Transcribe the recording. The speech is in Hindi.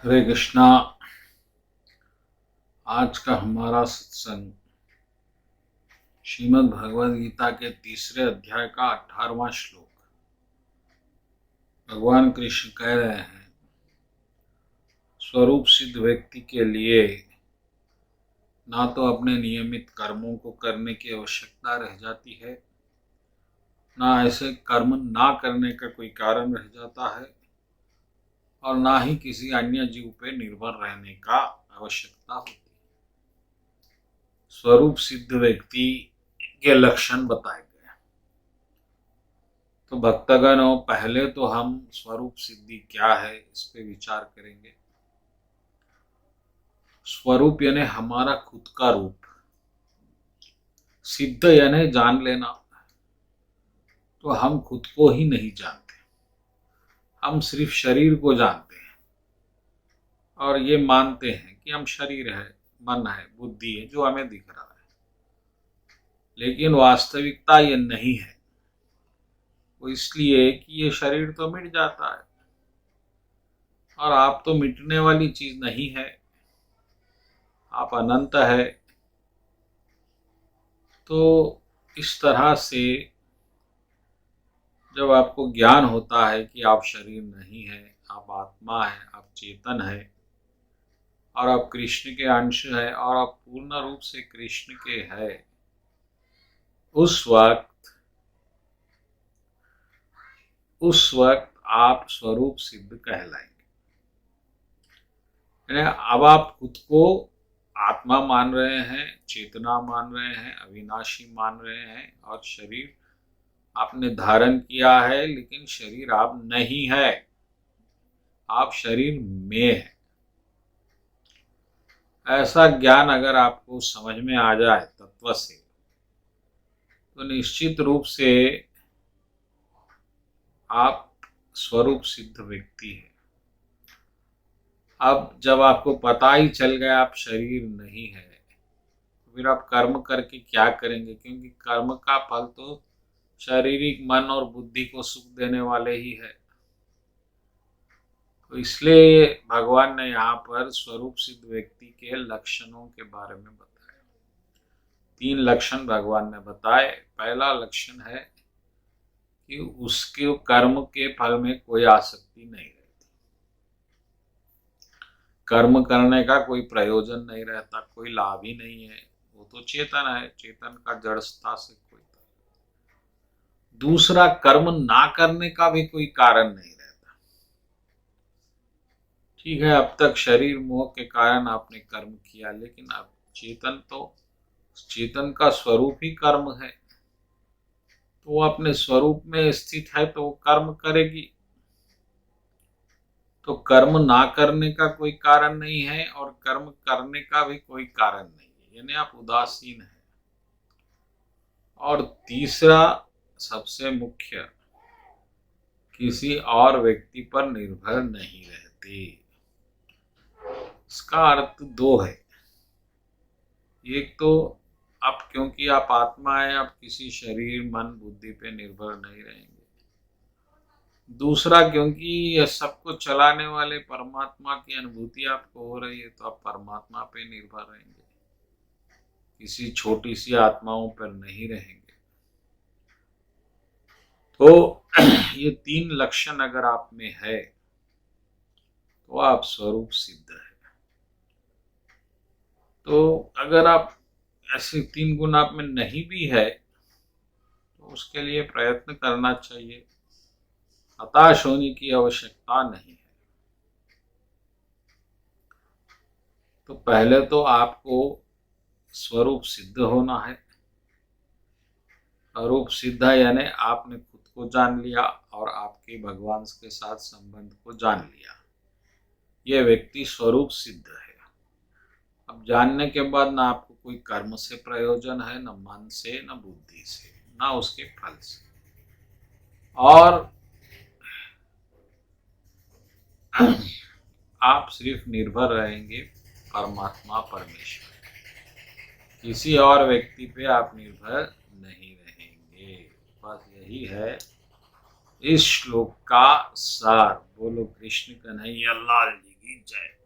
हरे कृष्णा। आज का हमारा सत्संग श्रीमद् भगवद गीता के तीसरे अध्याय का 18वां श्लोक। भगवान कृष्ण कह रहे हैं, स्वरूप सिद्ध व्यक्ति के लिए ना तो अपने नियमित कर्मों को करने की आवश्यकता रह जाती है, ना ऐसे कर्म ना करने का कोई कारण रह जाता है, और ना ही किसी अन्य जीव पे निर्भर रहने का आवश्यकता होती है। स्वरूप सिद्ध व्यक्ति के लक्षण बताए गए। तो भक्तगण, पहले तो हम स्वरूप सिद्धि क्या है इस पे विचार करेंगे। स्वरूप यानी हमारा खुद का रूप, सिद्ध यानी जान लेना। तो हम खुद को ही नहीं जानते, हम सिर्फ शरीर को जानते हैं और ये मानते हैं कि हम शरीर है, मन है, बुद्धि है जो हमें दिख रहा है। लेकिन वास्तविकता ये नहीं है। वो इसलिए कि ये शरीर तो मिट जाता है और आप तो मिटने वाली चीज नहीं है, आप अनंत है। तो इस तरह से जब आपको ज्ञान होता है कि आप शरीर नहीं है, आप आत्मा है, आप चेतन है और आप कृष्ण के अंश है और आप पूर्ण रूप से कृष्ण के है, उस वक्त आप स्वरूप सिद्ध कहलाएंगे। यानी अब आप खुद को आत्मा मान रहे हैं, चेतना मान रहे हैं, अविनाशी मान रहे हैं और शरीर आपने धारण किया है, लेकिन शरीर आप नहीं है, आप शरीर में है। ऐसा ज्ञान अगर आपको समझ में आ जाए तत्व से, तो निश्चित रूप से आप स्वरूप सिद्ध व्यक्ति हैं। अब जब आपको पता ही चल गया आप शरीर नहीं है, तो फिर आप कर्म करके क्या करेंगे? क्योंकि कर्म का फल तो शारीरिक मन और बुद्धि को सुख देने वाले ही है। तो इसलिए भगवान ने यहाँ पर स्वरूप सिद्ध व्यक्ति के लक्षणों के बारे में बताया। 3 लक्षण भगवान ने बताए। पहला लक्षण है कि उसके कर्म के फल में कोई आसक्ति नहीं रहती, कर्म करने का कोई प्रयोजन नहीं रहता, कोई लाभ ही नहीं है। वो तो चेतन है, चेतन का जड़ता से कोई। दूसरा, कर्म ना करने का भी कोई कारण नहीं रहता। ठीक है, अब तक शरीर मोह के कारण आपने कर्म किया, लेकिन अब चेतन का स्वरूप ही कर्म है, तो वो अपने स्वरूप में स्थित है तो वो कर्म करेगी। तो कर्म ना करने का कोई कारण नहीं है और कर्म करने का भी कोई कारण नहीं है, यानी आप उदासीन हैं। और तीसरा, सबसे मुख्य, किसी और व्यक्ति पर निर्भर नहीं रहते। इसका अर्थ 2 है। एक तो आप, क्योंकि आप आत्मा है, आप किसी शरीर मन बुद्धि पे निर्भर नहीं रहेंगे। दूसरा, क्योंकि यह सबको चलाने वाले परमात्मा की अनुभूति आपको हो रही है, तो आप परमात्मा पे निर्भर रहेंगे, किसी छोटी सी आत्माओं पर नहीं रहेंगे। तो ये 3 लक्षण अगर आप में है तो आप स्वरूप सिद्ध है। तो अगर आप ऐसे 3 गुण आप में नहीं भी है तो उसके लिए प्रयत्न करना चाहिए, हताश होने की आवश्यकता नहीं है। तो पहले तो आपको स्वरूप सिद्ध होना है। स्वरूप सिद्ध है यानी आपने खुद को जान लिया और आपके भगवान के साथ संबंध को जान लिया, यह व्यक्ति स्वरूप सिद्ध है। अब जानने के बाद ना आपको कोई कर्म से प्रयोजन है, न मन से, न बुद्धि से, ना उसके फल से, और आप सिर्फ निर्भर रहेंगे परमात्मा परमेश्वर, किसी और व्यक्ति पे आप निर्भर नहीं रहेंगे। बस यही है इस श्लोक का सार। बोलो कृष्ण कन्हैया लाल जी की। की जय।